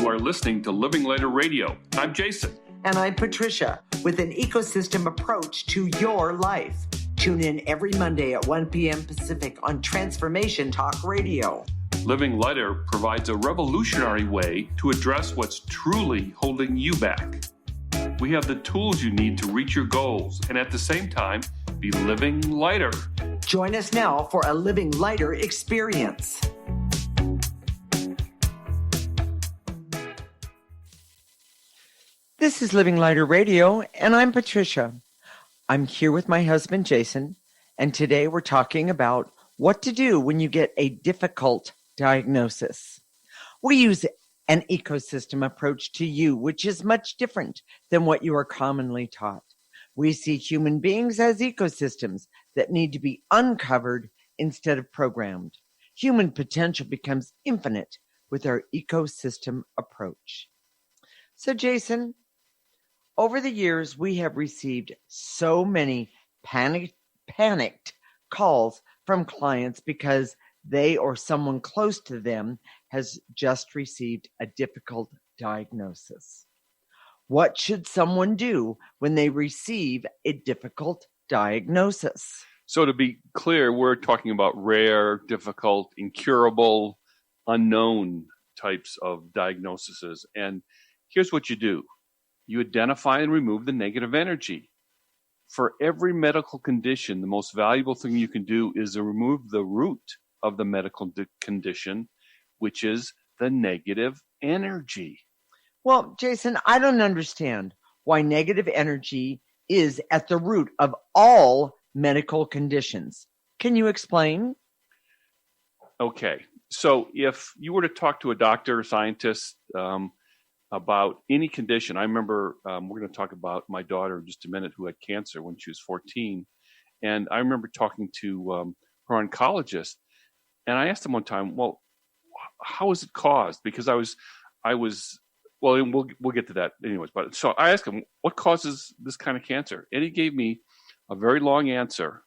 You are listening to Living Later Radio. I'm Jason. And I'm Patricia, with an ecosystem approach to your life. Tune in every Monday at 1 p.m. Pacific on Transformation Talk Radio. Living Lighter provides a revolutionary way to address what's truly holding you back. We have the tools you need to reach your goals and at the same time be living lighter. Join us now for a Living Lighter experience. This is Living Lighter Radio, and I'm Patricia. I'm here with my husband, Jason, and today we're talking about what to do when you get a difficult diagnosis. We use an ecosystem approach to you, which is much different than what you are commonly taught. We see human beings as ecosystems that need to be uncovered instead of programmed. Human potential becomes infinite with our ecosystem approach. So, Jason, over the years, we have received so many panicked calls from clients because they or someone close to them has just received a difficult diagnosis. What should someone do when they receive a difficult diagnosis? So to be clear, we're talking about rare, difficult, incurable, unknown types of diagnoses. And here's what you do. You identify and remove the negative energy. For every medical condition, the most valuable thing you can do is to remove the root of the medical condition, which is the negative energy. Well, Jason, I don't understand why negative energy is at the root of all medical conditions. Can you explain? Okay. So if you were to talk to a doctor or scientist about any condition, I remember we're going to talk about my daughter in just a minute who had cancer when she was 14. And I remember talking to her oncologist, and I asked him one time, well, how is it caused? Because I was, well, and we'll get to that anyways. But so I asked him, what causes this kind of cancer? And he gave me a very long answer.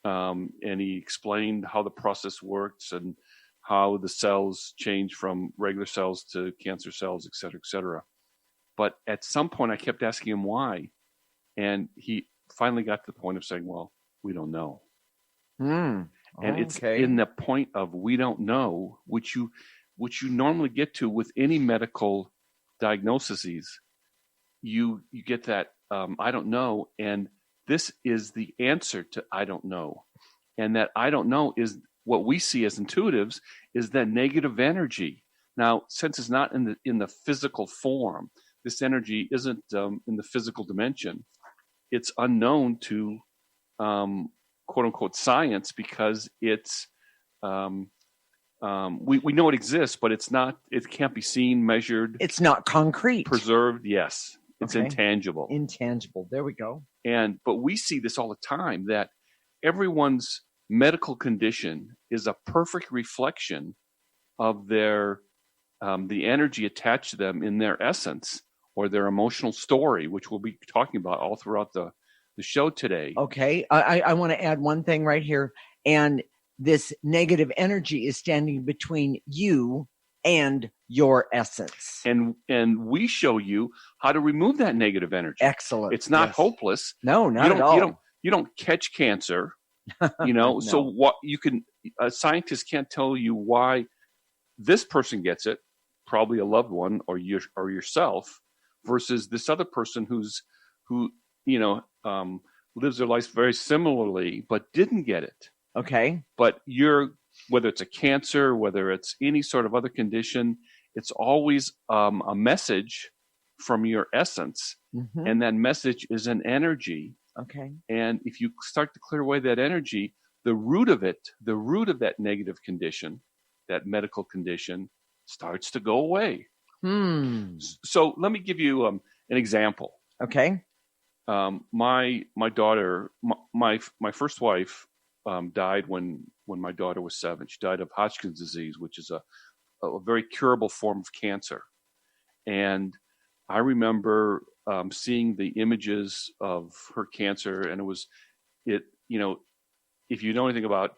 And he explained how the process works and how the cells change from regular cells to cancer cells, et cetera, et cetera. But at some point I kept asking him why. And he finally got to the point of saying, well, we don't know. And it's in the point of we don't know, which you normally get to with any medical diagnoses. You get that I don't know, and this is the answer to I don't know. And that I don't know is what we see as intuitives is that negative energy. Now, since it's not in the physical form, this energy isn't in the physical dimension. It's unknown to quote unquote science because it's we know it exists, but it's not. It can't be seen, measured. It's not concrete. Preserved. Yes, it's intangible. Intangible. There we go. But we see this all the time that everyone's medical condition is a perfect reflection of their the energy attached to them in their essence or their emotional story, which we'll be talking about all throughout the show today. Okay, I want to add one thing right here, and this negative energy is standing between you and your essence. And we show you how to remove that negative energy. Excellent. It's not hopeless. No, not at all. You don't catch cancer. No. So what a scientist can't tell you why this person gets it, probably a loved one or yourself, versus this other person who lives their life very similarly but didn't get it. Okay. But whether it's a cancer, whether it's any sort of other condition, it's always a message from your essence, and that message is an energy. Okay. And if you start to clear away that energy, the root of that negative condition, that medical condition, starts to go away. So let me give you an example. Okay. My daughter, my first wife, died when my daughter was 7. She died of Hodgkin's disease, which is a very curable form of cancer. And I remember seeing the images of her cancer, and if you know anything about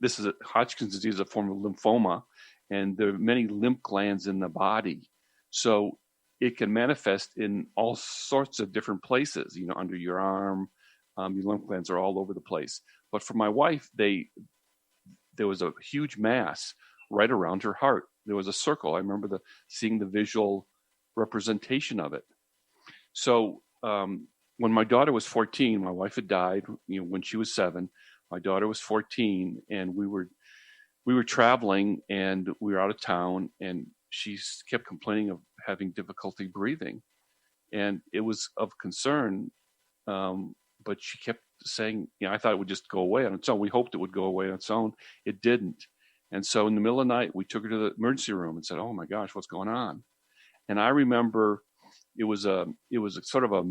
this is Hodgkin's disease, a form of lymphoma, and there are many lymph glands in the body. So it can manifest in all sorts of different places, under your arm. Your lymph glands are all over the place. But for my wife, there was a huge mass right around her heart. There was a circle. I remember seeing the visual representation of it. So when my daughter was 14, my wife had died, when she was 7. My daughter was 14, and we were traveling, and we were out of town, and she kept complaining of having difficulty breathing, and it was of concern. But she kept saying, I thought it would just go away on its own. We hoped it would go away on its own. It didn't. And so in the middle of the night, we took her to the emergency room and said, "Oh my gosh, what's going on?" And I remember it was a sort of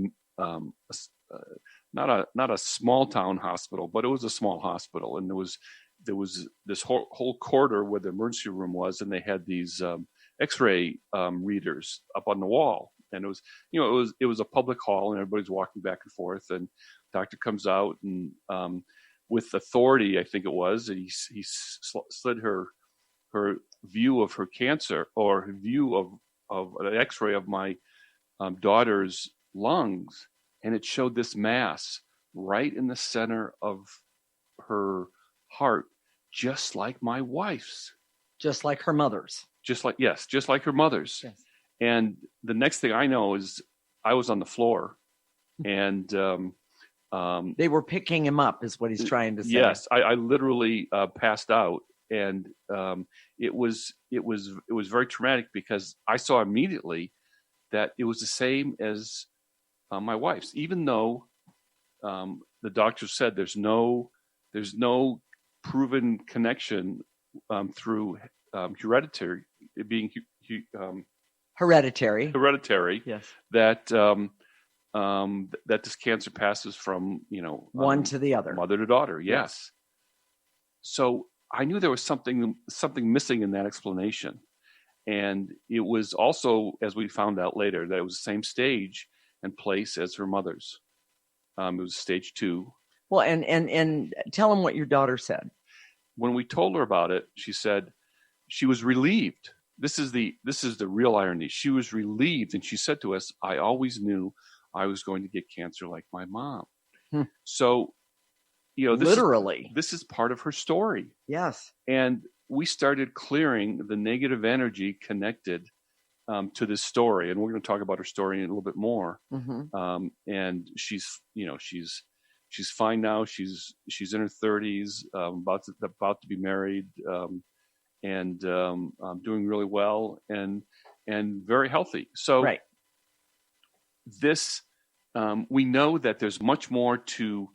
not a small town hospital, but it was a small hospital. And there was this whole corridor where the emergency room was, and they had these X-ray readers up on the wall. And it was a public hall, and everybody's walking back and forth. And doctor comes out, and with authority, I think it was, and he slid her view of her cancer, or her view of an X-ray of my daughter's lungs, and it showed this mass right in the center of her heart, just like my wife's, just like her mother's, just like her mother's. Yes. And the next thing I know is I was on the floor, and they were picking him up, is what he's trying to say. Yes, I literally passed out, and it was very traumatic, because I saw immediately that it was the same as my wife's, even though the doctor said there's no proven connection through hereditary being hereditary. Yes. That that this cancer passes from one to the other, mother to daughter. Yes. So I knew there was something missing in that explanation, and it was also, as we found out later, that it was the same stage and place as her mother's. It was stage 2. Well, and tell them what your daughter said. When we told her about it, she said she was relieved. This is the real irony. She was relieved, and she said to us, "I always knew I was going to get cancer like my mom." So, this is part of her story. Yes. And we started clearing the negative energy connected to this story, and we're going to talk about her story in a little bit more. Mm-hmm. And she's fine now. She's in her 30s, about to be married, and doing really well, and very healthy. So right. This we know that there's much more to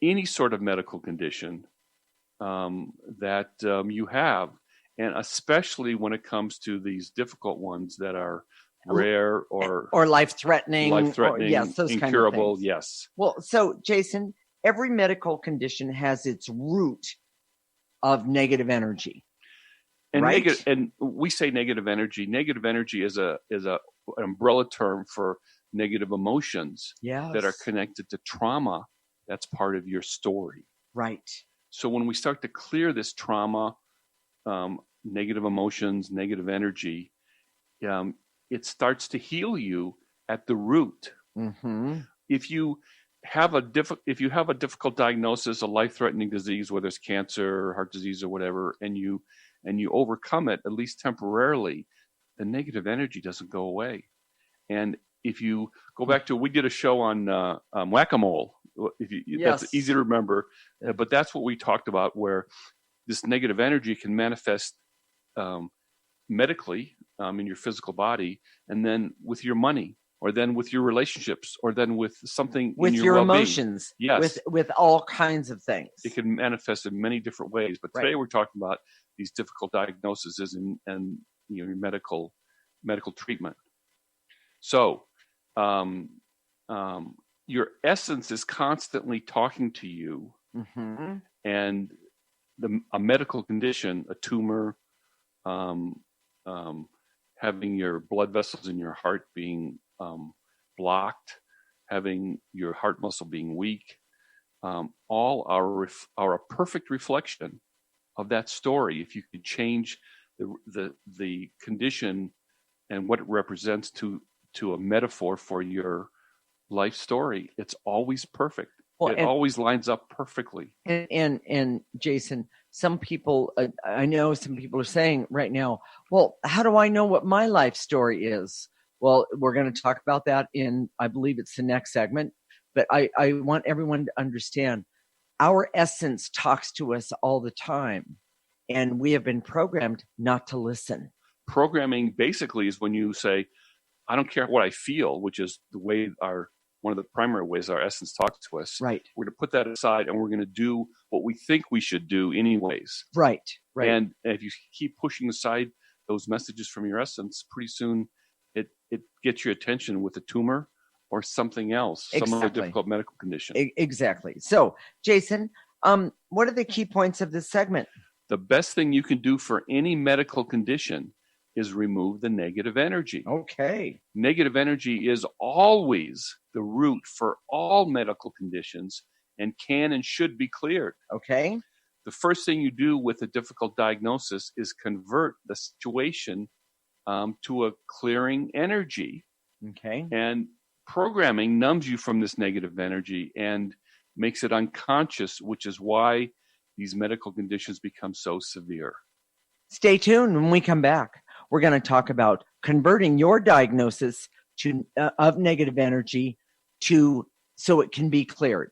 any sort of medical condition that you have, and especially when it comes to these difficult ones that are rare or life-threatening. Yes, those incurable. Kind of things. Yes. Well, so Jason, every medical condition has its root of negative energy. And right? And we say negative energy. Negative energy is an umbrella term for negative emotions that are connected to trauma. That's part of your story. Right. So when we start to clear this trauma, negative emotions, negative energy, it starts to heal you at the root. Mm-hmm. If you have a difficult diagnosis, a life-threatening disease, whether it's cancer or heart disease or whatever, and you overcome it, at least temporarily, the negative energy doesn't go away. And if you go back to, we did a show on whack-a-mole. Yes. That's easy to remember, but that's what we talked about, where this negative energy can manifest medically in your physical body, and then with your money, or then with your relationships, or then with something with in your well-being. Emotions. Yes, with all kinds of things. It can manifest in many different ways. But today we're talking about these difficult diagnoses and your medical treatment. So, your essence is constantly talking to you, mm-hmm. and a medical condition, a tumor, having your blood vessels in your heart being blocked, having your heart muscle being weak, all are a perfect reflection of that story. If you could change the condition and what it represents to a metaphor for your life story, it's always perfect. Well, it always lines up perfectly. And Jason, some people, I know some people are saying right now, well, how do I know what my life story is? Well, we're going to talk about that in, I believe it's the next segment, but I want everyone to understand our essence talks to us all the time, and we have been programmed not to listen. Programming basically is when you say, I don't care what I feel, which is the way one of the primary ways our essence talks to us. Right. We're going to put that aside and we're going to do what we think we should do anyways. Right. And if you keep pushing aside those messages from your essence, pretty soon it gets your attention with a tumor or something else, some other difficult medical condition. Exactly. So, Jason, what are the key points of this segment? The best thing you can do for any medical condition is remove the negative energy. Okay. Negative energy is always the root for all medical conditions and can and should be cleared. Okay. The first thing you do with a difficult diagnosis is convert the situation to a clearing energy. Okay. And programming numbs you from this negative energy and makes it unconscious, which is why these medical conditions become so severe. Stay tuned when we come back. We're going to talk about converting your diagnosis of negative energy so it can be cleared,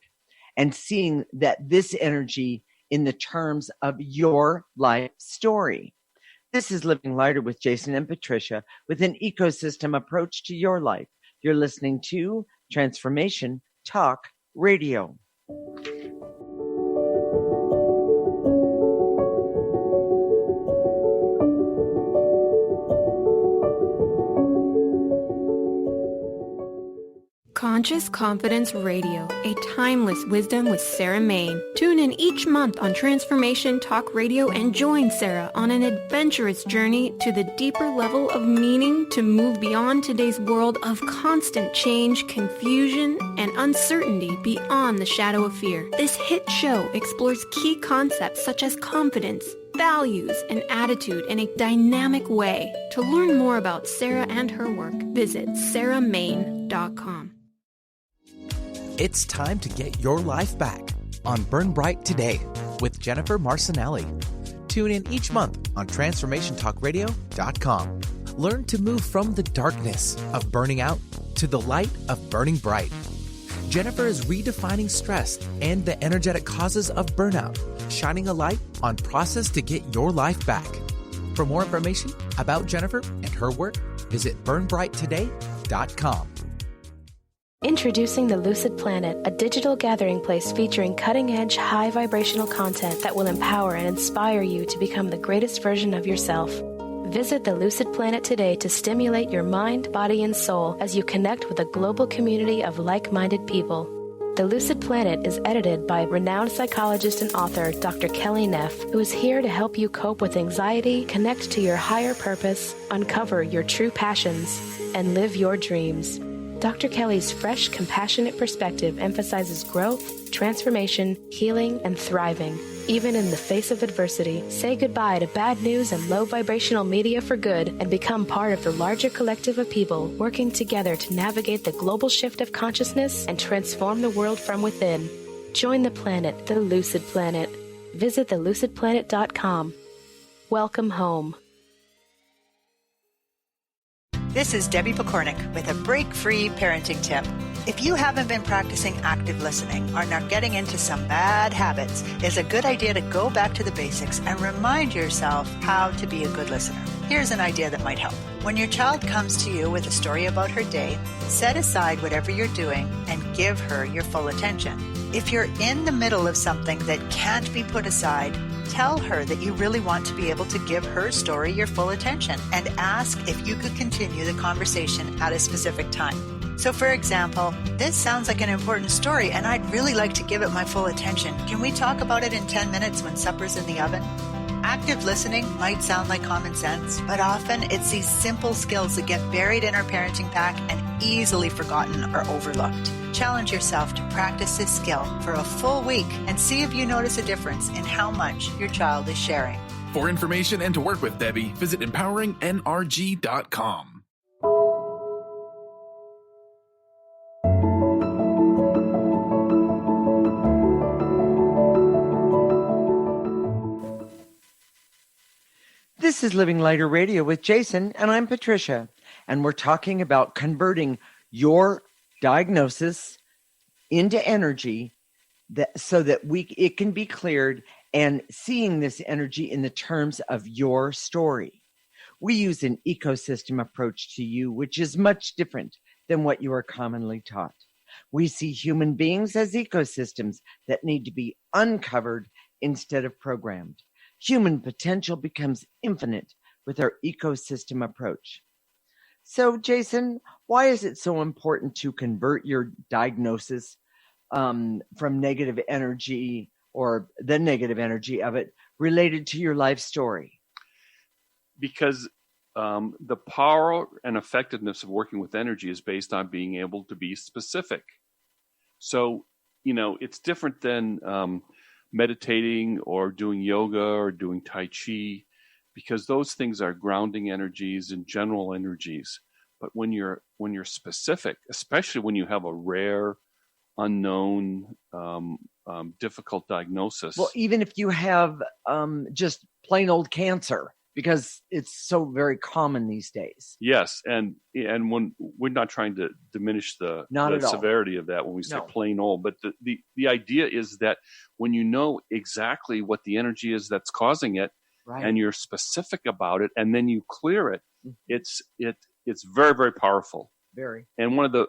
and seeing that this energy in the terms of your life story. This is Living Lighter with Jason and Patricia, with an ecosystem approach to your life. You're listening to Transformation Talk Radio. Conscious Confidence Radio, a timeless wisdom with Sarah Main. Tune in each month on Transformation Talk Radio and join Sarah on an adventurous journey to the deeper level of meaning to move beyond today's world of constant change, confusion, and uncertainty beyond the shadow of fear. This hit show explores key concepts such as confidence, values, and attitude in a dynamic way. To learn more about Sarah and her work, visit sarahmain.com. It's time to get your life back on Burn Bright Today with Jennifer Marcinelli. Tune in each month on TransformationTalkRadio.com. Learn to move from the darkness of burning out to the light of burning bright. Jennifer is redefining stress and the energetic causes of burnout, shining a light on process to get your life back. For more information about Jennifer and her work, visit burnbrighttoday.com. Introducing the Lucid Planet, a digital gathering place featuring cutting-edge, high-vibrational content that will empower and inspire you to become the greatest version of yourself. Visit the Lucid Planet today to stimulate your mind, body, and soul as you connect with a global community of like-minded people. The Lucid Planet is edited by renowned psychologist and author Dr. Kelly Neff, who is here to help you cope with anxiety, connect to your higher purpose, uncover your true passions, and live your dreams. Dr. Kelly's fresh, compassionate perspective emphasizes growth, transformation, healing, and thriving. Even in the face of adversity, say goodbye to bad news and low vibrational media for good and become part of the larger collective of people working together to navigate the global shift of consciousness and transform the world from within. Join the planet, the Lucid Planet. Visit thelucidplanet.com. Welcome home. This is Debbie Pokornik with a break-free parenting tip. If you haven't been practicing active listening or are getting into some bad habits, it's a good idea to go back to the basics and remind yourself how to be a good listener. Here's an idea that might help. When your child comes to you with a story about her day, set aside whatever you're doing and give her your full attention. If you're in the middle of something that can't be put aside, tell her that you really want to be able to give her story your full attention and ask if you could continue the conversation at a specific time. So for example, this sounds like an important story and I'd really like to give it my full attention. Can we talk about it in 10 minutes when supper's in the oven? Active listening might sound like common sense, but often it's these simple skills that get buried in our parenting pack and easily forgotten or overlooked. Challenge yourself to practice this skill for a full week and see if you notice a difference in how much your child is sharing. For information and to work with Debbie, visit empoweringnrg.com. This is Living Lighter Radio with Jason, and I'm Patricia, and we're talking about converting your diagnosis into energy so that it can be cleared, and seeing this energy in the terms of your story. We use an ecosystem approach to you, which is much different than what you are commonly taught. We see human beings as ecosystems that need to be uncovered instead of programmed. Human potential becomes infinite with our ecosystem approach. So, Jason, why is it so important to convert your diagnosis from negative energy, or the negative energy of it, related to your life story? Because the power and effectiveness of working with energy is based on being able to be specific. So, it's different than meditating or doing yoga or doing Tai Chi, because those things are grounding energies and general energies. But when you're specific, especially when you have a rare, unknown, difficult diagnosis. Well, even if you have just plain old cancer, because it's so very common these days. Yes, and when we're not trying to diminish the severity of that when we say plain old, but the idea is that when you know exactly what the energy is that's causing it, right, and you're specific about it, and then you clear it, it's very, very powerful. Very. And one of the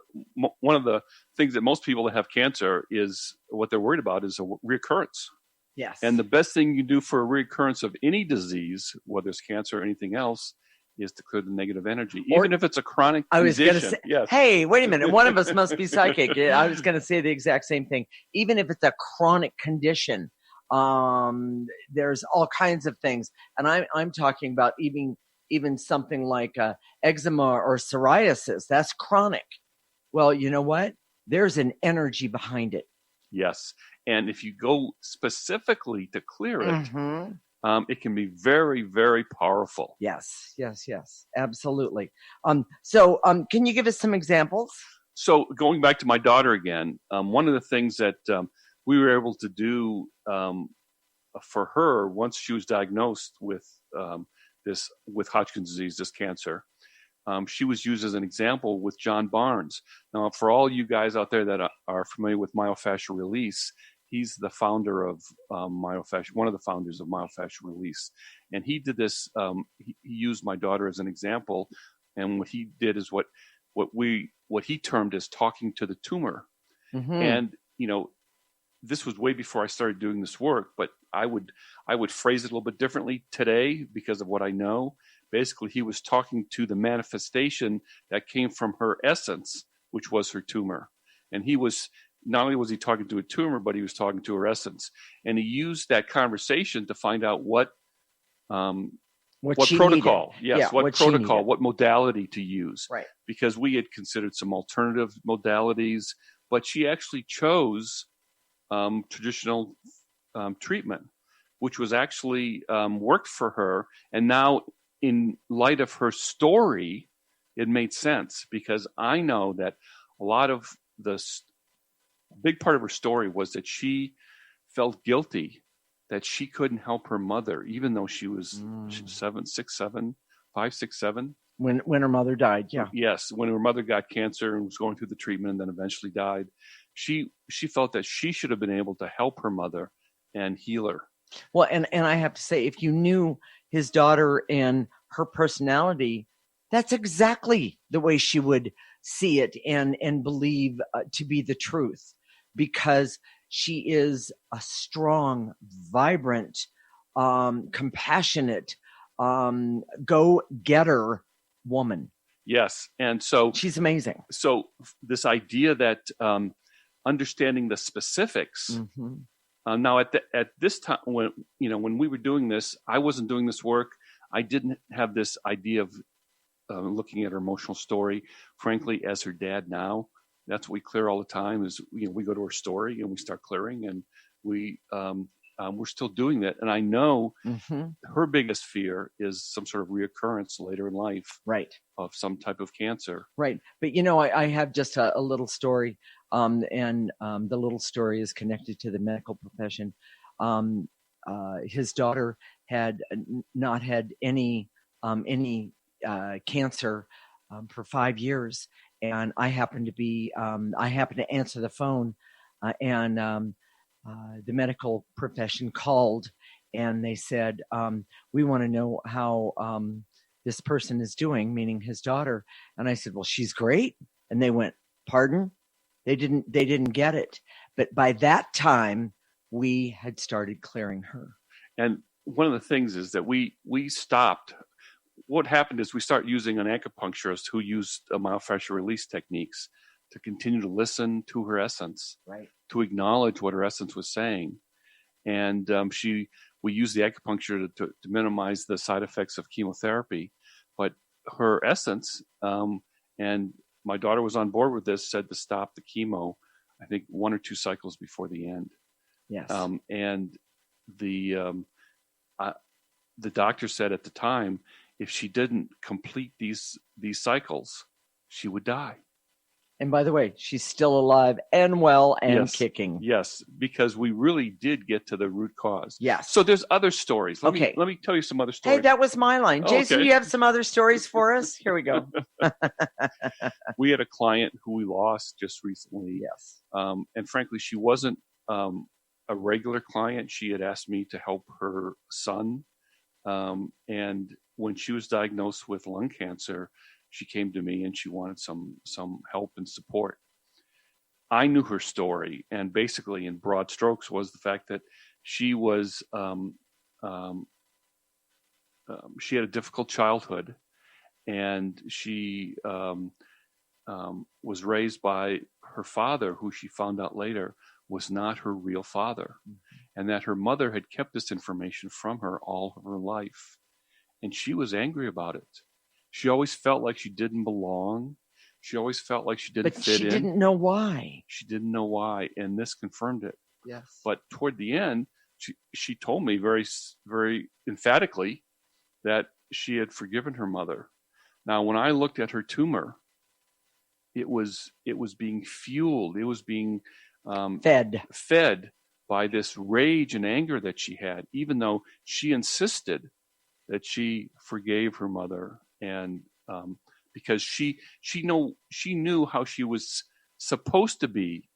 things that most people that have cancer is what they're worried about is a recurrence. Yes. And the best thing you can do for a recurrence of any disease, whether it's cancer or anything else, is to clear the negative energy, even if it's a chronic condition. I was going to say, yes. Hey, wait a minute. One of us must be psychic. I was going to say the exact same thing. Even if it's a chronic condition, there's all kinds of things. And I'm talking about even something like eczema or psoriasis. That's chronic. Well, you know what? There's an energy behind it. Yes. And if you go specifically to clear it, it can be very, very powerful. Yes. Absolutely. So can you give us some examples? So going back to my daughter again, one of the things that we were able to do for her once she was diagnosed with Hodgkin's disease, this cancer, she was used as an example with John Barnes. Now, for all you guys out there that are familiar with myofascial release, he's the founder of myofascial, one of the founders of myofascial release. And he did this, he used my daughter as an example. And what he did is what he termed as talking to the tumor. Mm-hmm. And, this was way before I started doing this work, but I would phrase it a little bit differently today because of what I know. Basically, he was talking to the manifestation that came from her essence, which was her tumor. And not only was he talking to a tumor, but he was talking to her essence. And he used that conversation to find out what protocol, what protocol, what modality to use. Right. Because we had considered some alternative modalities, but she actually chose traditional treatment, which was actually worked for her. And now, in light of her story, it made sense, because I know that a lot of big part of her story was that she felt guilty that she couldn't help her mother, even though she was 5, 6, 7. When her mother died, yeah. Yes, when her mother got cancer and was going through the treatment and then eventually died, she felt that she should have been able to help her mother and heal her. Well, and I have to say, if you knew his daughter and her personality, that's exactly the way she would see it and believe to be the truth, because she is a strong, vibrant, compassionate, go-getter woman. Yes, and so she's amazing. So this idea that understanding the specifics. Mm-hmm. Now, at this time, when we were doing this, I wasn't doing this work. I didn't have this idea of looking at her emotional story. Frankly, as her dad now, that's what we clear all the time. Is we go to her story and we start clearing, and we we're still doing that. And I know Mm-hmm. her biggest fear is some sort of reoccurrence later in life Right. of some type of cancer. Right. But, I have just a little story, and the little story is connected to the medical profession. His daughter had not had any cancer for 5 years. And I happened to answer the phone, and the medical profession called, and they said, we want to know how this person is doing, meaning his daughter. And I said, well, she's great. And they went, pardon? They didn't get it. But by that time, we had started clearing her. And one of the things is that we stopped. What happened is we started using an acupuncturist who used myofascial release techniques to continue to listen to her essence, right, to acknowledge what her essence was saying. And we used the acupuncture to minimize the side effects of chemotherapy. But her essence, and my daughter was on board with this, said to stop the chemo, I think 1 or 2 cycles before the end. Yes. And the doctor said at the time, if she didn't complete these cycles, she would die. And by the way, she's still alive and well and yes, kicking. Yes, because we really did get to the root cause. Yes. So there's other stories. Let Okay. me tell you some other stories. Hey, that was my line. Jason, Okay. you have some other stories for us? Here we go. We had a client who we lost just recently. Yes. And frankly, she wasn't a regular client. She had asked me to help her son. And when she was diagnosed with lung cancer, she came to me and she wanted some help and support. I knew her story, and basically in broad strokes was the fact that she was she had a difficult childhood, and she was raised by her father, who she found out later was not her real father, and that her mother had kept this information from her all of her life, and she was angry about it. She always felt like she didn't belong. She always felt like she didn't fit in. But she didn't know why. She didn't know why, and this confirmed it. Yes. But toward the end, she told me very, very emphatically that she had forgiven her mother. Now, when I looked at her tumor, it was being fueled. It was being fed by this rage and anger that she had, even though she insisted that she forgave her mother, and because she knew how she was supposed to be,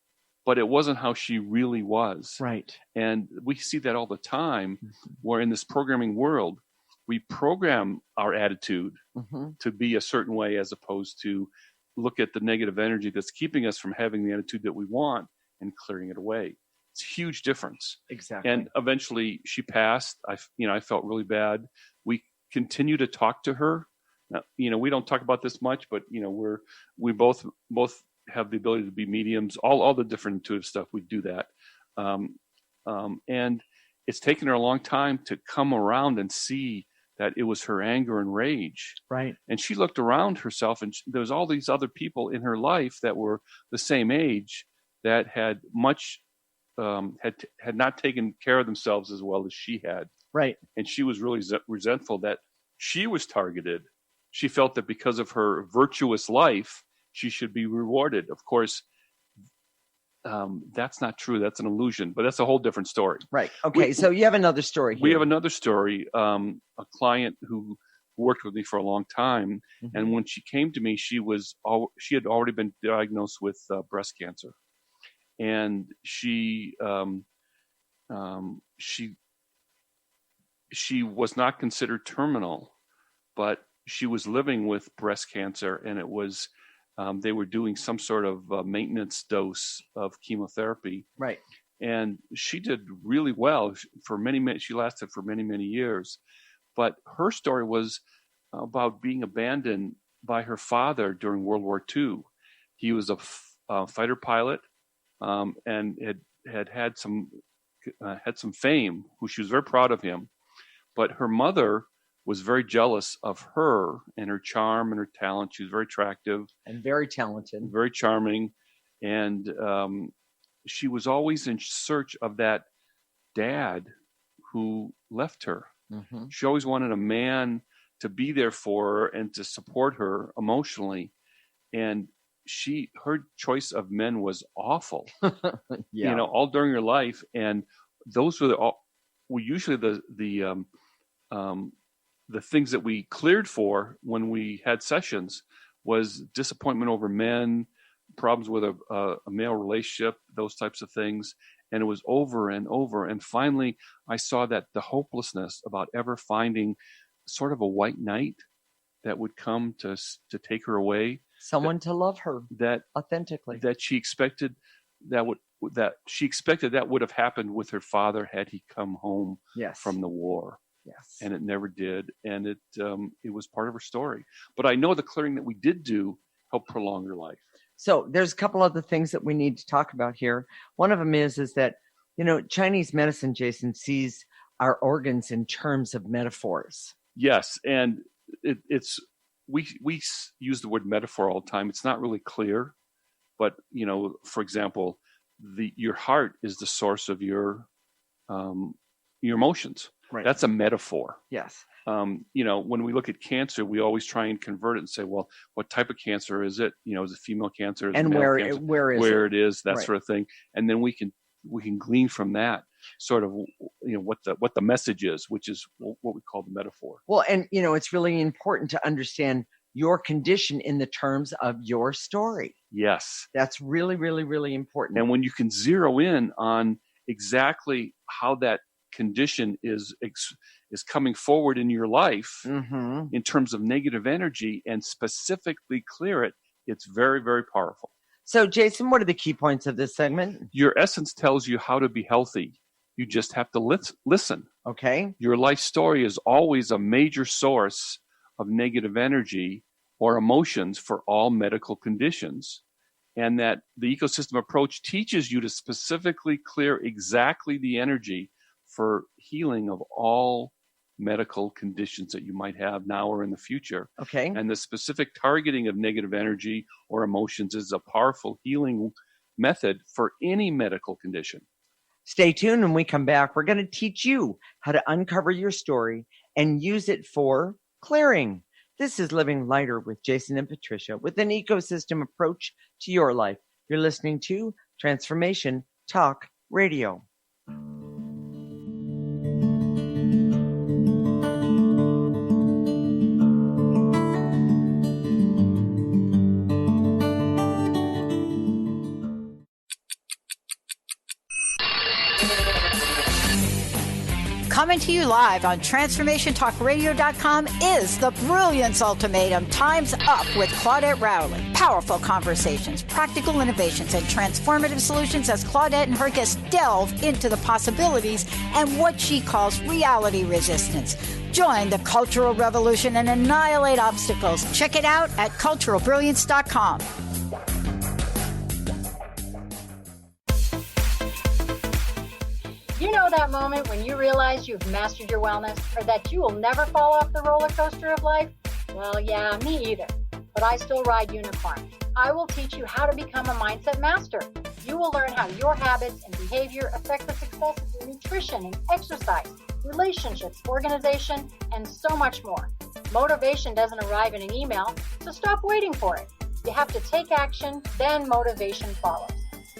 but it wasn't how she really was. Right. And we see that all the time, where in this programming world, we program our attitude to be a certain way, as opposed to look at the negative energy that's keeping us from having the attitude that we want and clearing it away. It's a huge difference. Exactly. And eventually she passed. I felt really bad. We continue to talk to her. Now, we don't talk about this much, but we both have the ability to be mediums. All the different intuitive stuff, we do that. And it's taken her a long time to come around and see that it was her anger and rage. Right. And she looked around herself, and there was all these other people in her life that were the same age that had had not taken care of themselves as well as she had. Right. And she was really resentful that she was targeted. She felt that because of her virtuous life, she should be rewarded. Of course, that's not true. That's an illusion, but that's a whole different story. Right. Okay. So you have another story here. We have another story. A client who worked with me for a long time, and when she came to me, she had already been diagnosed with breast cancer, and she was not considered terminal, but she was living with breast cancer, and it was they were doing some sort of maintenance dose of chemotherapy. Right. And she did really well for many. She lasted for many years, but her story was about being abandoned by her father during World War II. He was a fighter pilot, and had some fame. Who she was very proud of him, but her mother was very jealous of her and her charm and her talent. She was very attractive and very talented, very charming, and she was always in search of that dad who left her. Mm-hmm. She always wanted a man to be there for her and to support her emotionally. And her choice of men was awful, Yeah. all during her life. And those were usually the things that we cleared for when we had sessions was disappointment over men, problems with a male relationship, those types of things. And it was over and over. And finally, I saw that the hopelessness about ever finding sort of a white knight that would come to take her away. Someone to love her that authentically. That she expected that would have happened with her father had he come home from the war. Yes. And it never did. And it was part of her story. But I know the clearing that we did do helped prolong her life. So there's a couple other things that we need to talk about here. One of them is that, Chinese medicine, Jason, sees our organs in terms of metaphors. Yes. And we use the word metaphor all the time. It's not really clear, but for example, your heart is the source of your emotions. Right. That's a metaphor. Yes. When we look at cancer, we always try and convert it and say, well, what type of cancer is it? Is it female cancer? Is and it male where cancer? where it is, that right. sort of thing. And then we can glean from that sort of, what the message is, which is what we call the metaphor. Well, and, it's really important to understand your condition in the terms of your story. Yes. That's really, really, really important. And when you can zero in on exactly how that condition is coming forward in your life mm-hmm. in terms of negative energy and specifically clear it, it's very, very powerful. So, Jason, what are the key points of this segment? Your essence tells you how to be healthy. You just have to listen. Okay. Your life story is always a major source of negative energy or emotions for all medical conditions. And that the ecosystem approach teaches you to specifically clear exactly the energy for healing of all medical conditions that you might have now or in the future. Okay. And the specific targeting of negative energy or emotions is a powerful healing method for any medical condition. Stay tuned. When we come back, we're going to teach you how to uncover your story and use it for clearing. This is Living Lighter with Jason and Patricia with an ecosystem approach to your life. You're listening to Transformation Talk Radio. Coming to you live on TransformationTalkRadio.com is the Brilliance Ultimatum. Time's Up with Claudette Rowley. Powerful conversations, practical innovations, and transformative solutions as Claudette and her guests delve into the possibilities and what she calls reality resistance. Join the cultural revolution and annihilate obstacles. Check it out at culturalbrilliance.com. You know that moment when you realize you've mastered your wellness or that you will never fall off the roller coaster of life? Well, yeah, me either. But I still ride unicorn. I will teach you how to become a mindset master. You will learn how your habits and behavior affect the success of your nutrition and exercise, relationships, organization, and so much more. Motivation doesn't arrive in an email, so stop waiting for it. You have to take action, then motivation follows.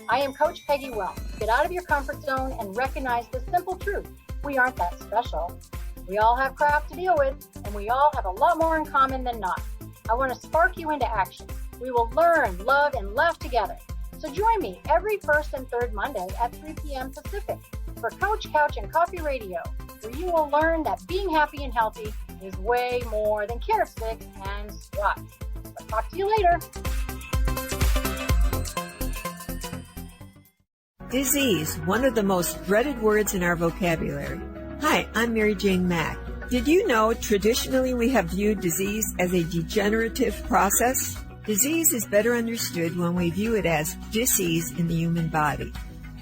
I am Coach Peggy Wellness. Get out of your comfort zone and recognize the simple truth. We aren't that special. We all have crap to deal with, and we all have a lot more in common than not. I want to spark you into action. We will learn, love, and laugh together. So join me every first and third Monday at 3 p.m. Pacific for Couch, Couch, and Coffee Radio, where you will learn that being happy and healthy is way more than carrot sticks and squats. I'll talk to you later. Disease, one of the most dreaded words in our vocabulary. Hi, I'm Mary Jane Mack. Did you know traditionally we have viewed disease as a degenerative process? Disease is better understood when we view it as dis-ease in the human body.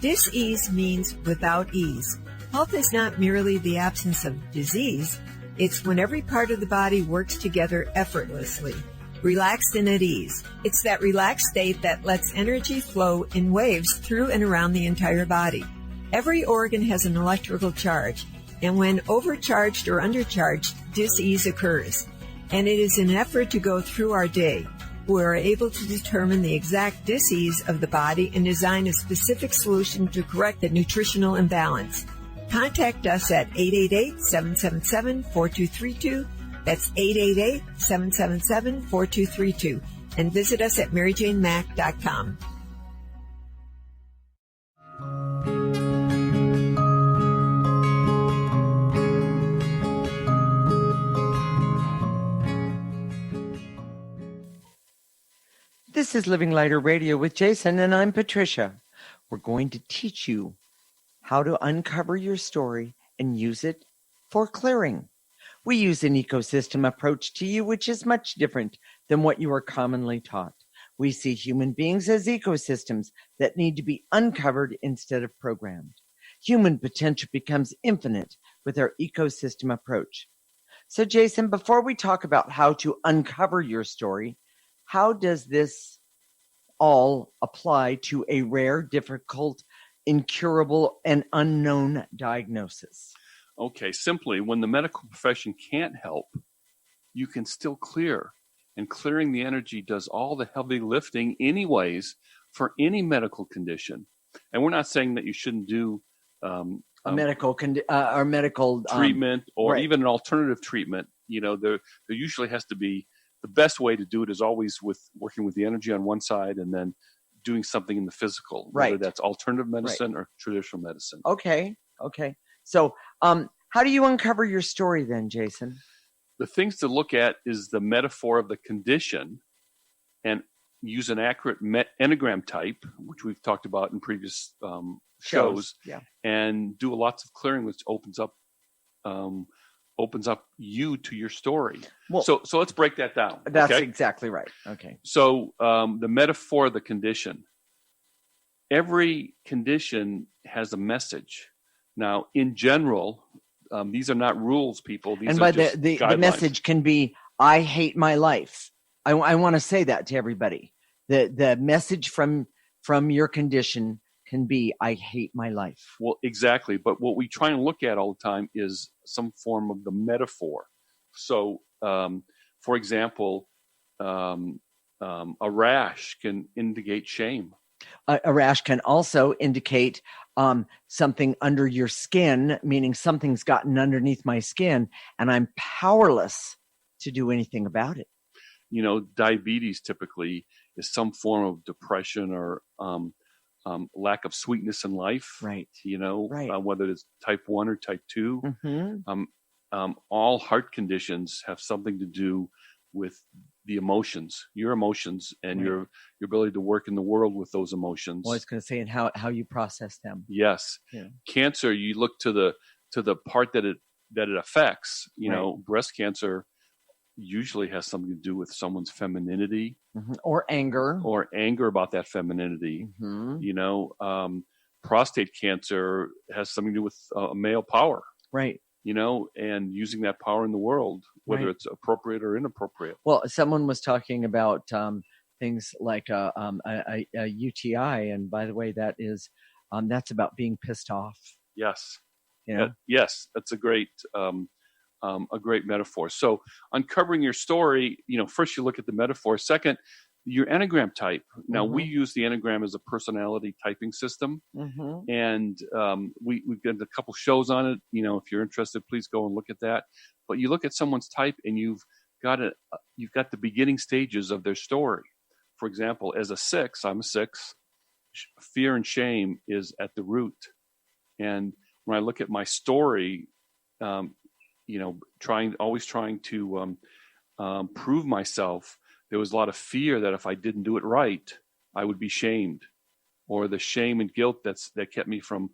Dis-ease means without ease. Health is not merely the absence of disease. It's when every part of the body works together effortlessly, relaxed and at ease. It's that relaxed state that lets energy flow in waves through and around the entire body. Every organ has an electrical charge, and when overcharged or undercharged, dis-ease occurs. And it is an effort to go through our day. We are able to determine the exact dis-ease of the body and design a specific solution to correct the nutritional imbalance. Contact us at 888-777-4232. That's 888-777-4232. And visit us at maryjanemack.com. This is Living Lighter Radio with Jason, and I'm Patricia. We're going to teach you how to uncover your story and use it for clearing. We use an ecosystem approach to you, which is much different than what you are commonly taught. We see human beings as ecosystems that need to be uncovered instead of programmed. Human potential becomes infinite with our ecosystem approach. So, Jason, before we talk about how to uncover your story, how does this all apply to a rare, difficult, incurable, and unknown diagnosis? Okay, simply, when the medical profession can't help, you can still clear. And clearing the energy does all the heavy lifting anyways for any medical condition. And we're not saying that you shouldn't do medical treatment or right. even an alternative treatment. You know, there usually has to be, the best way to do it is always with working with the energy on one side and then doing something in the physical, whether that's alternative medicine or traditional medicine. Okay. So how do you uncover your story then, Jason? The things to look at is the metaphor of the condition and use an accurate enneagram type, which we've talked about in previous shows, and do lots of clearing, which opens up you to your story. Well, so let's break that down. That's exactly right. Okay. So the metaphor of the condition. Every condition has a message. Now, in general, these are not rules, people. These are just guidelines. The message can be, I hate my life. I want to say that to everybody. The message from your condition can be, I hate my life. Well, exactly. But what we try and look at all the time is some form of the metaphor. So, for example, a rash can indicate shame. A rash can also indicate something under your skin, meaning something's gotten underneath my skin and I'm powerless to do anything about it. You know, diabetes typically is some form of depression or lack of sweetness in life. Right. You know, whether it's type 1 or type 2. Mm-hmm. All heart conditions have something to do with the emotions, your emotions, and your ability to work in the world with those emotions. Well, I was going to say, and how you process them. Yes. Yeah. Cancer, you look to the part that it affects. You know, breast cancer usually has something to do with someone's femininity, or anger about that femininity. Mm-hmm. You know, prostate cancer has something to do with male power. Right. You know, and using that power in the world, whether it's appropriate or inappropriate. Well, someone was talking about things like a UTI, and by the way, that is that's about being pissed off. Yes. You know? Yes, that's a great metaphor. So, uncovering your story, you know, first you look at the metaphor. Second, your Enneagram type. Now, we use the Enneagram as a personality typing system, and we've done a couple shows on it. You know, if you're interested, please go and look at that. But you look at someone's type, and you've got the beginning stages of their story. For example, as a 6, I'm a 6. Fear and shame is at the root, and when I look at my story, you know, always trying to prove myself. There was a lot of fear that if I didn't do it right, I would be shamed, or the shame and guilt that kept me from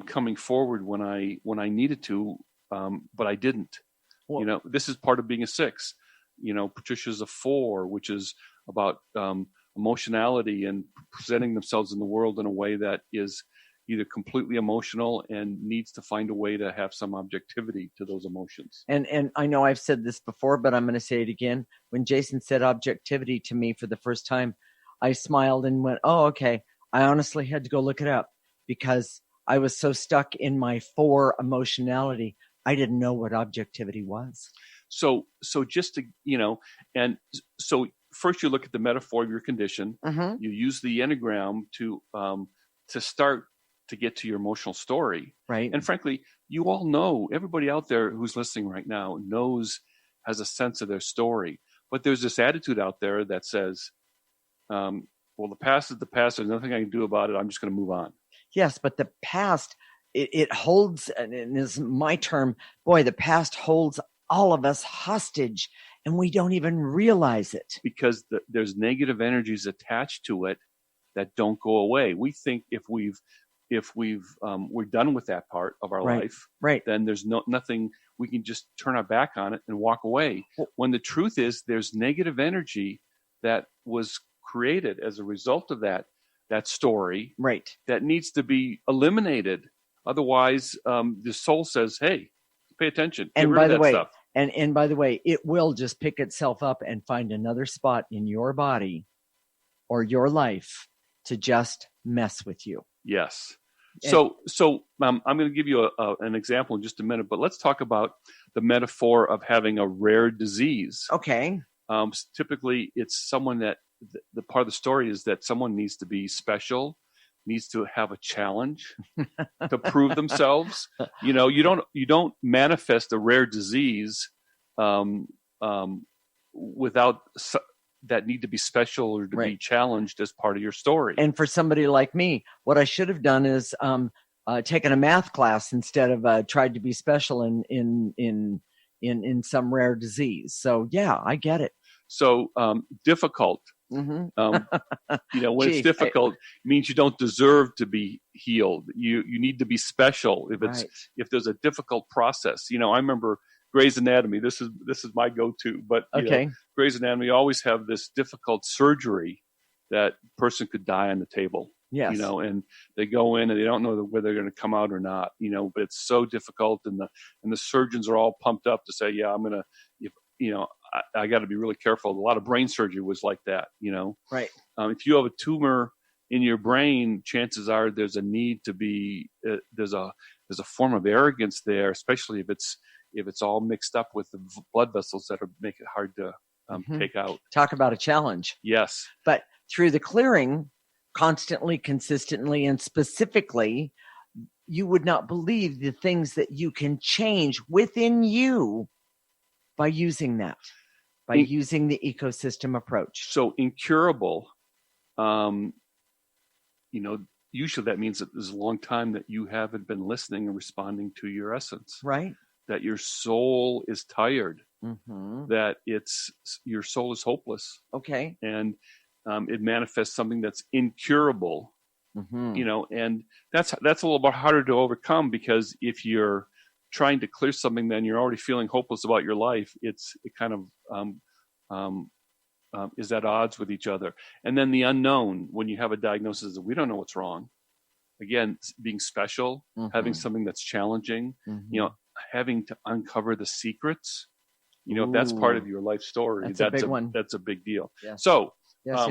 coming forward when I needed to, but I didn't. Well, you know, this is part of being a 6. You know, Patricia's a 4, which is about emotionality and presenting themselves in the world in a way that is either completely emotional and needs to find a way to have some objectivity to those emotions. And I know I've said this before, but I'm going to say it again. When Jason said objectivity to me for the first time, I smiled and went, oh, okay. I honestly had to go look it up because I was so stuck in my 4 emotionality, I didn't know what objectivity was. So just to, and so first you look at the metaphor of your condition. Mm-hmm. You use the Enneagram to start to get to your emotional story. Right. And frankly, you all know, everybody out there who's listening right now has a sense of their story. But there's this attitude out there that says, well, the past is the past. There's nothing I can do about it. I'm just going to move on. Yes, but the past, it holds, and is my term, boy, the past holds all of us hostage, and we don't even realize it. Because there's negative energies attached to it that don't go away. We think if we're done with that part of our life, right, then there's nothing, we can just turn our back on it and walk away. When the truth is, there's negative energy that was created as a result of that story, right, that needs to be eliminated. Otherwise, the soul says, "Hey, pay attention." Get and rid by of the that way, stuff. and by the way, it will just pick itself up and find another spot in your body or your life to just mess with you. Yes. So I'm going to give you an example in just a minute, but let's talk about the metaphor of having a rare disease. Okay. Typically, it's someone that the part of the story is that someone needs to be special, needs to have a challenge to prove themselves. You don't manifest a rare disease without that need to be special or to be challenged as part of your story. And for somebody like me, what I should have done is taken a math class instead of tried to be special in some rare disease. So yeah, I get it. So difficult. Mm-hmm. When it's difficult, it means you don't deserve to be healed. You need to be special if there's a difficult process. I remember Grey's Anatomy. This is my go-to. But Grey's Anatomy always have this difficult surgery that person could die on the table. Yes. And they go in and they don't know whether they're going to come out or not. But it's so difficult, and the surgeons are all pumped up to say, yeah, I'm gonna, I got to be really careful. A lot of brain surgery was like that. Right. If you have a tumor in your brain, chances are there's a need to be there's a form of arrogance there, especially if it's all mixed up with the blood vessels that make it hard to take out. Talk about a challenge. Yes. But through the clearing, constantly, consistently, and specifically, you would not believe the things that you can change within you by using that, using the ecosystem approach. So incurable, usually that means that there's a long time that you haven't been listening and responding to your essence. Right. That your soul is tired. Mm-hmm. That your soul is hopeless. Okay. And it manifests something that's incurable. Mm-hmm. And that's a little bit harder to overcome, because if you're trying to clear something, then you're already feeling hopeless about your life. It kind of is at odds with each other. And then the unknown, when you have a diagnosis that we don't know what's wrong. Again, being special, having something that's challenging, having to uncover the secrets. If that's part of your life story, that's a big one. That's a big deal. Yes. So, yes. I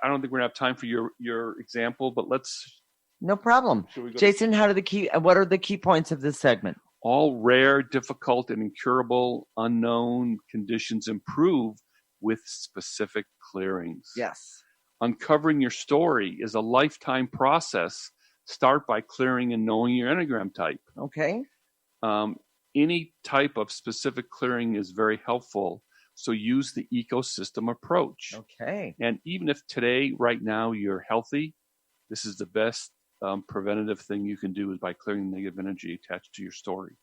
don't think we're gonna have time for your example, but let's. No problem. Jason, what are the key points of this segment? All rare, difficult, and incurable unknown conditions improve with specific clearings. Yes. Uncovering your story is a lifetime process. Start by clearing and knowing your Enneagram type. Okay. Any type of specific clearing is very helpful. So use the ecosystem approach. Okay. And even if today, right now, you're healthy, this is the best preventative thing you can do, is by clearing negative energy attached to your story.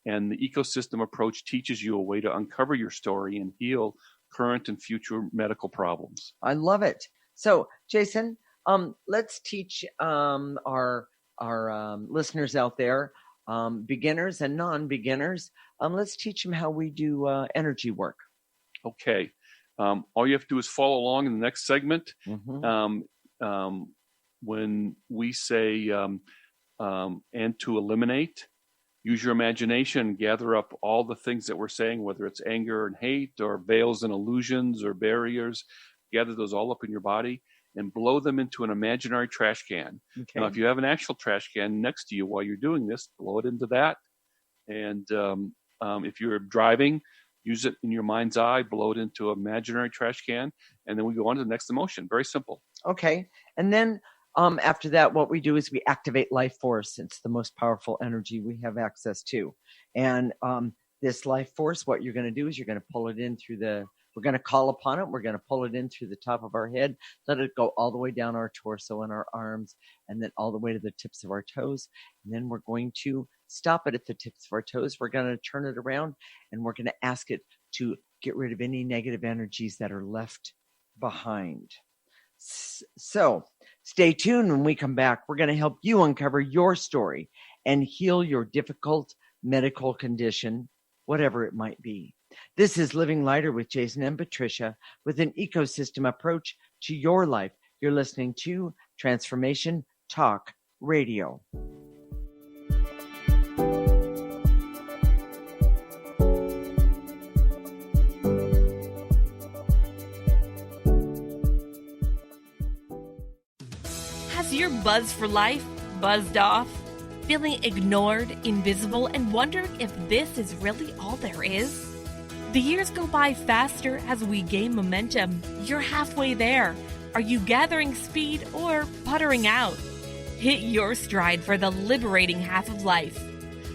And the ecosystem approach teaches you a way to uncover your story and heal current and future medical problems. I love it. So, Jason, let's teach our listeners out there, beginners and non-beginners, let's teach them how we do energy work. Okay. All you have to do is follow along in the next segment. Mm-hmm. When we say and to eliminate, use your imagination, gather up all the things that we're saying, whether it's anger and hate or veils and illusions or barriers, gather those all up in your body and blow them into an imaginary trash can. Okay. Now, if you have an actual trash can next to you while you're doing this, blow it into that. And if you're driving, use it in your mind's eye, blow it into an imaginary trash can, and then we go on to the next emotion. Very simple. Okay. And then after that, what we do is we activate life force. It's the most powerful energy we have access to. And this life force, what you're going to do is you're going to pull it in we're going to call upon it. We're going to pull it in through the top of our head, let it go all the way down our torso and our arms, and then all the way to the tips of our toes. And then we're going to stop it at the tips of our toes. We're going to turn it around, and we're going to ask it to get rid of any negative energies that are left behind. So stay tuned. When we come back, we're going to help you uncover your story and heal your difficult medical condition, whatever it might be. This is Living Lighter with Jason and Patricia, with an ecosystem approach to your life. You're listening to Transformation Talk Radio. Has your buzz for life buzzed off? Feeling ignored, invisible, and wondering if this is really all there is? The years go by faster as we gain momentum. You're halfway there. Are you gathering speed or puttering out? Hit your stride for the liberating half of life.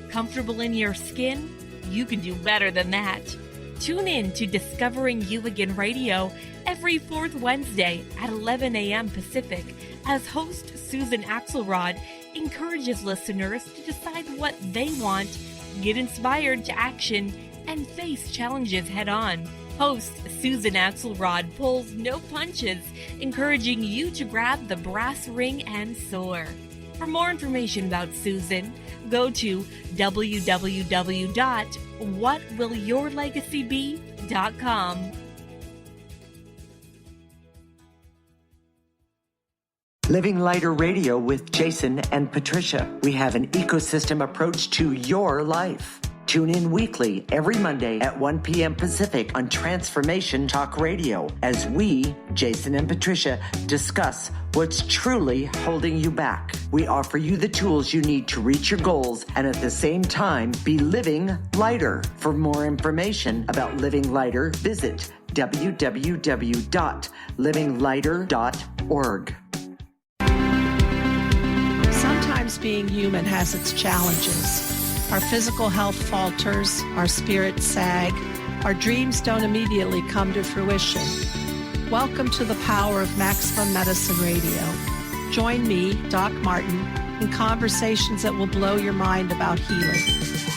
Comfortable in your skin? You can do better than that. Tune in to Discovering You Again Radio every fourth Wednesday at 11 a.m. Pacific as host Susan Axelrod encourages listeners to decide what they want, get inspired to action, and face challenges head-on. Host Susan Axelrod pulls no punches, encouraging you to grab the brass ring and soar. For more information about Susan, go to www.whatwillyourlegacybe.com. Living Lighter Radio with Jason and Patricia. We have an ecosystem approach to your life. Tune in weekly every Monday at 1 p.m. Pacific on Transformation Talk Radio as we, Jason and Patricia, discuss what's truly holding you back. We offer you the tools you need to reach your goals and at the same time be living lighter. For more information about Living Lighter, visit www.livinglighter.org. Sometimes being human has its challenges. Our physical health falters, our spirits sag, our dreams don't immediately come to fruition. Welcome to the power of Maximum Medicine Radio. Join me, Doc Martin, in conversations that will blow your mind about healing.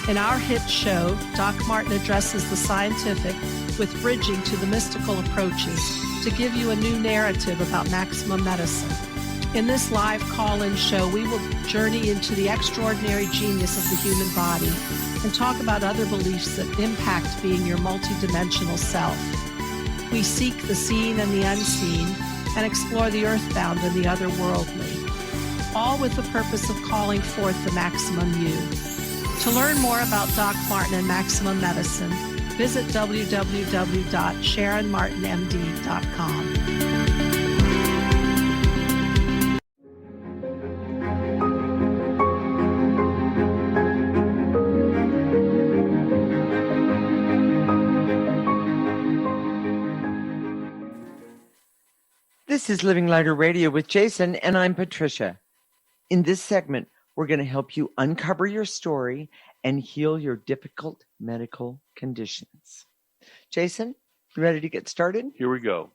In our hit show, Doc Martin addresses the scientific with bridging to the mystical approaches to give you a new narrative about maximum medicine. In this live call-in show, we will journey into the extraordinary genius of the human body and talk about other beliefs that impact being your multidimensional self. We seek the seen and the unseen and explore the earthbound and the otherworldly, all with the purpose of calling forth the maximum you. To learn more about Doc Martin and Maximum Medicine, visit www.sharonmartinmd.com. This is Living Lighter Radio with Jason, and I'm Patricia. In this segment, we're going to help you uncover your story and heal your difficult medical conditions. Jason, you ready to get started? Here we go.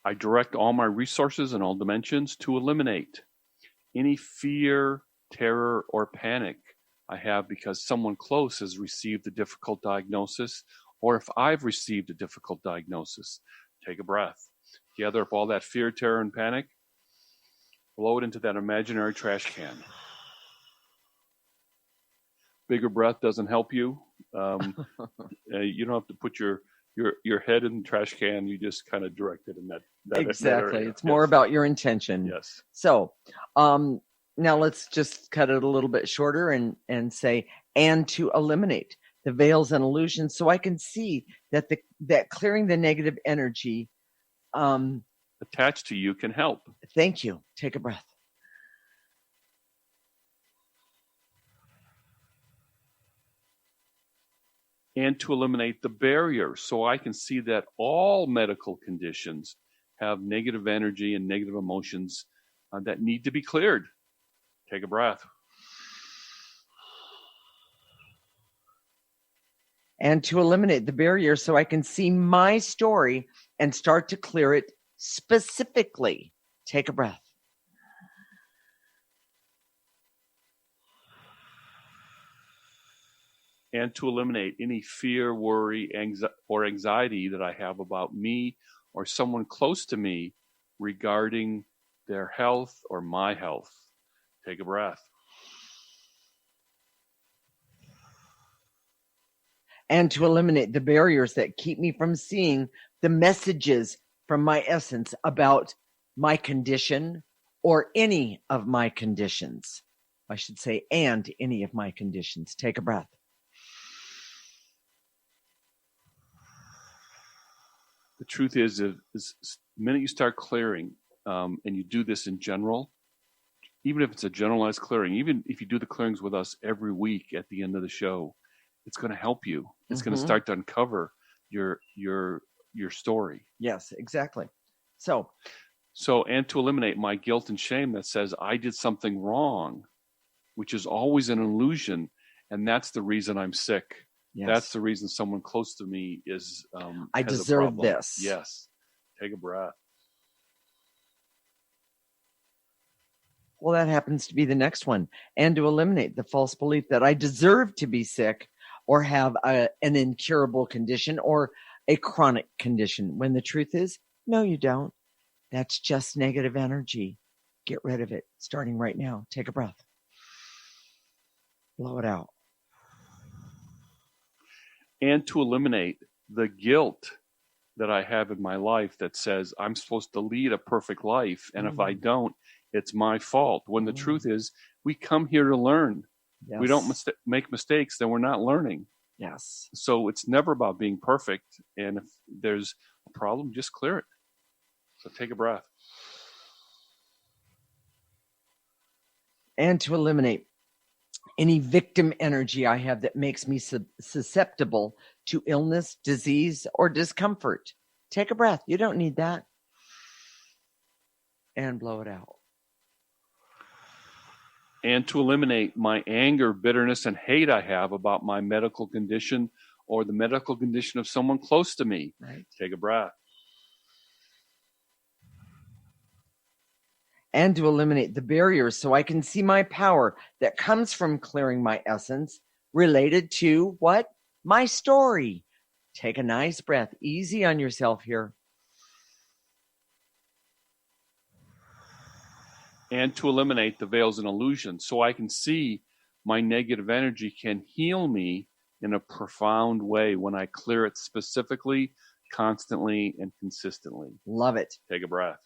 I direct all my resources in all dimensions to eliminate any fear, terror, or panic I have because someone close has received a difficult diagnosis, or if I've received a difficult diagnosis. Take a breath. Gather up all that fear, terror, and panic. Blow it into that imaginary trash can. Bigger breath doesn't help you. You don't have to put your head in the trash can. You just kind of direct it in that Exactly. that area. It's more about your intention. Yes. So now let's just cut it a little bit shorter and say, and to eliminate the veils and illusions so I can see that that clearing the negative energy attached to you can help. Thank you. Take a breath. And to eliminate the barrier so I can see that all medical conditions have negative energy and negative emotions that need to be cleared. Take a breath. And to eliminate the barrier so I can see my story and start to clear it specifically. Take a breath. And to eliminate any fear, worry, or anxiety that I have about me or someone close to me regarding their health or my health. Take a breath. And to eliminate the barriers that keep me from seeing the messages from my essence about my condition or any of my conditions. I should say, and any of my conditions. Take a breath. The truth is the minute you start clearing, and you do this in general, even if it's a generalized clearing, even if you do the clearings with us every week at the end of the show, it's going to help you. It's going to start to uncover your story. Yes, exactly. So, and to eliminate my guilt and shame that says I did something wrong, which is always an illusion, and that's the reason I'm sick. yes. That's the reason someone close to me is. I has a deserve problem. this. Yes. Take a breath. Well, that happens to be the next one. And to eliminate the false belief that I deserve to be sick or have an incurable condition or a chronic condition, when the truth is, no, you don't. That's just negative energy. Get rid of it starting right now. Take a breath. Blow it out. And to eliminate the guilt that I have in my life that says I'm supposed to lead a perfect life, and if I don't, it's my fault. When the truth is, we come here to learn. Yes. We don't make mistakes, then we're not learning. Yes. So it's never about being perfect, and if there's a problem, just clear it. So take a breath. And to eliminate any victim energy I have that makes me susceptible to illness, disease, or discomfort. Take a breath. You don't need that. And blow it out. And to eliminate my anger, bitterness, and hate I have about my medical condition or the medical condition of someone close to me. Right. Take a breath. And to eliminate the barriers so I can see my power that comes from clearing my essence related to what? My story. Take a nice breath. Easy on yourself here. And to eliminate the veils and illusions so I can see my negative energy can heal me in a profound way when I clear it specifically, constantly, and consistently. Love it. Take a breath.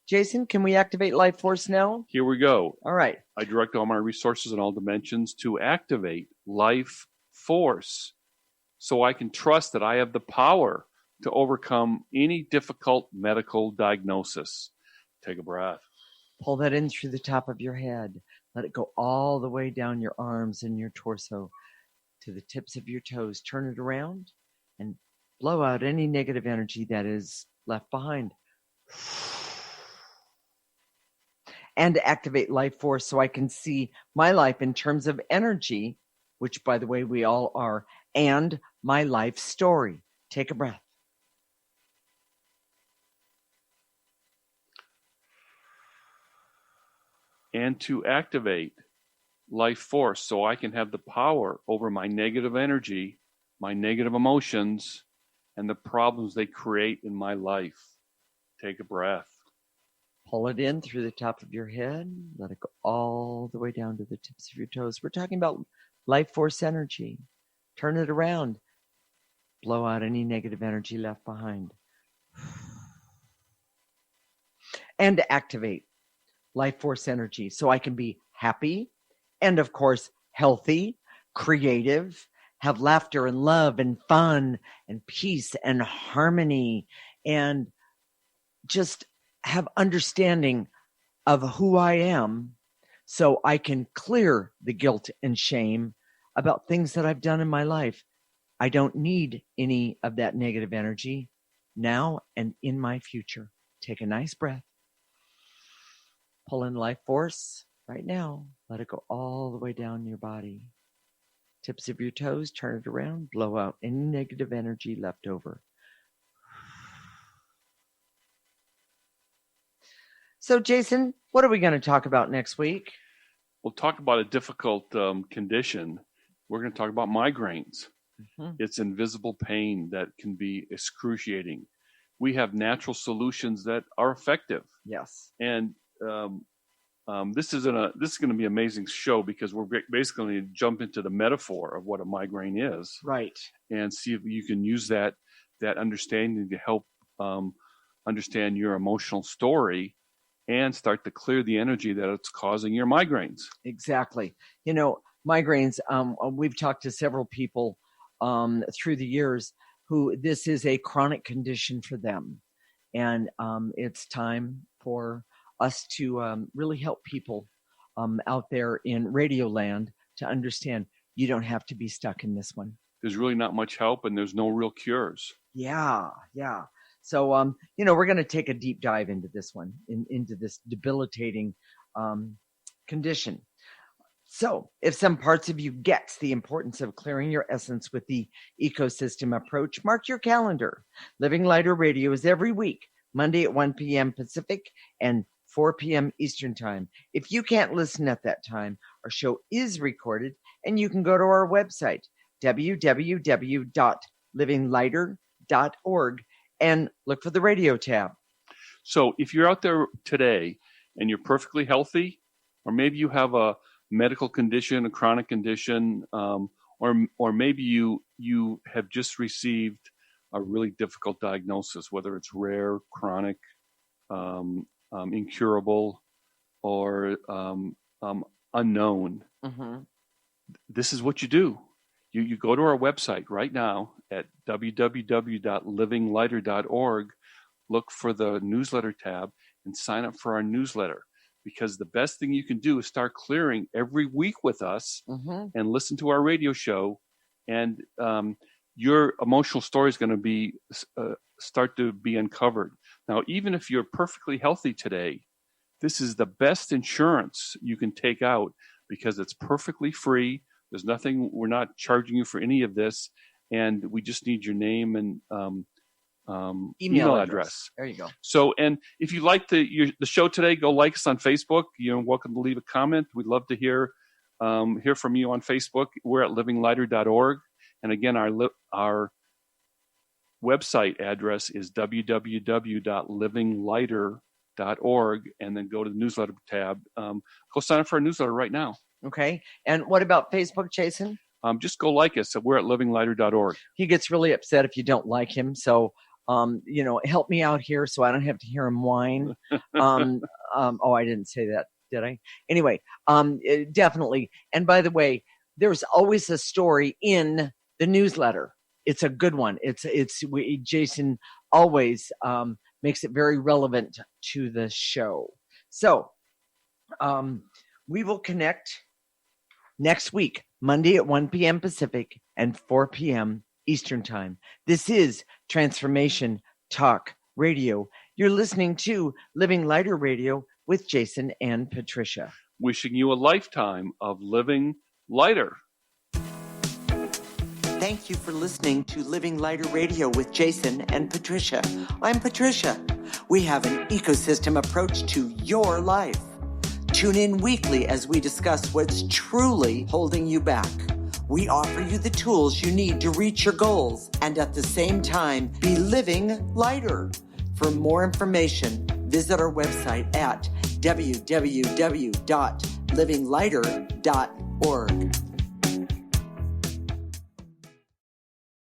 Jason, can we activate Life Force now? Here we go. All right. I direct all my resources in all dimensions to activate Life Force so I can trust that I have the power to overcome any difficult medical diagnosis. Take a breath. Pull that in through the top of your head. Let it go all the way down your arms and your torso to the tips of your toes. Turn it around and blow out any negative energy that is left behind. And activate Life Force so I can see my life in terms of energy, which, by the way, we all are, and my life story. Take a breath. And to activate Life Force so I can have the power over my negative energy, my negative emotions, and the problems they create in my life. Take a breath. Pull it in through the top of your head. Let it go all the way down to the tips of your toes. We're talking about Life Force energy. Turn it around. Blow out any negative energy left behind. And activate Life Force energy so I can be happy and, of course, healthy, creative, have laughter and love and fun and peace and harmony and just have understanding of who I am so I can clear the guilt and shame about things that I've done in my life. I don't need any of that negative energy now and in my future. Take a nice breath. Pull in life force right now. Let it go all the way down your body. Tips of your toes, turn it around, blow out any negative energy left over. So, Jason, what are we going to talk about next week? We'll talk about a difficult condition. We're going to talk about migraines. Mm-hmm. It's invisible pain that can be excruciating. We have natural solutions that are effective. Yes. And this is going to be an amazing show because we're basically going to jump into the metaphor of what a migraine is. Right. And see if you can use that understanding to help understand your emotional story and start to clear the energy that it's causing your migraines. Exactly. You know, migraines, we've talked to several people through the years who this is a chronic condition for them. And it's time for us to really help people out there in Radio Land to understand you don't have to be stuck in this one. There's really not much help and there's no real cures. Yeah. So, we're going to take a deep dive into this one, into this debilitating condition. So, if some parts of you get the importance of clearing your essence with the ecosystem approach, mark your calendar. Living Lighter Radio is every week, Monday at 1 p.m. Pacific and 4 p.m. Eastern Time. If you can't listen at that time, our show is recorded, and you can go to our website, www.livinglighter.org, and look for the radio tab. So if you're out there today and you're perfectly healthy, or maybe you have a medical condition, a chronic condition, or maybe you have just received a really difficult diagnosis, whether it's rare, chronic, incurable, or unknown. Mm-hmm. This is what you do. You go to our website right now at www.livinglighter.org, look for the newsletter tab, and sign up for our newsletter. Because the best thing you can do is start clearing every week with us and listen to our radio show, and your emotional story is going to be start to be uncovered. Now, even if you're perfectly healthy today, this is the best insurance you can take out because it's perfectly free. There's nothing, we're not charging you for any of this, and we just need your name and email address. There you go. So, and if you like the show today, go like us on Facebook. You're welcome to leave a comment. We'd love to hear from you on Facebook. We're at livinglighter.org. And again, our website address is www.livinglighter.org, and then go to the newsletter tab. Go sign up for our newsletter right now. Okay. And what about Facebook, Jason? Just go like us. So we're at livinglighter.org. He gets really upset if you don't like him. So, help me out here so I don't have to hear him whine. I didn't say that, did I? Anyway, definitely. And by the way, there's always a story in the newsletter. It's a good one. Jason always makes it very relevant to the show. So, we will connect next week, Monday at 1 p.m. Pacific and 4 p.m. Eastern Time. This is Transformation Talk Radio. You're listening to Living Lighter Radio with Jason and Patricia. Wishing you a lifetime of living lighter. Thank you for listening to Living Lighter Radio with Jason and Patricia. I'm Patricia. We have an ecosystem approach to your life. Tune in weekly as we discuss what's truly holding you back. We offer you the tools you need to reach your goals and at the same time be living lighter. For more information, visit our website at www.livinglighter.org.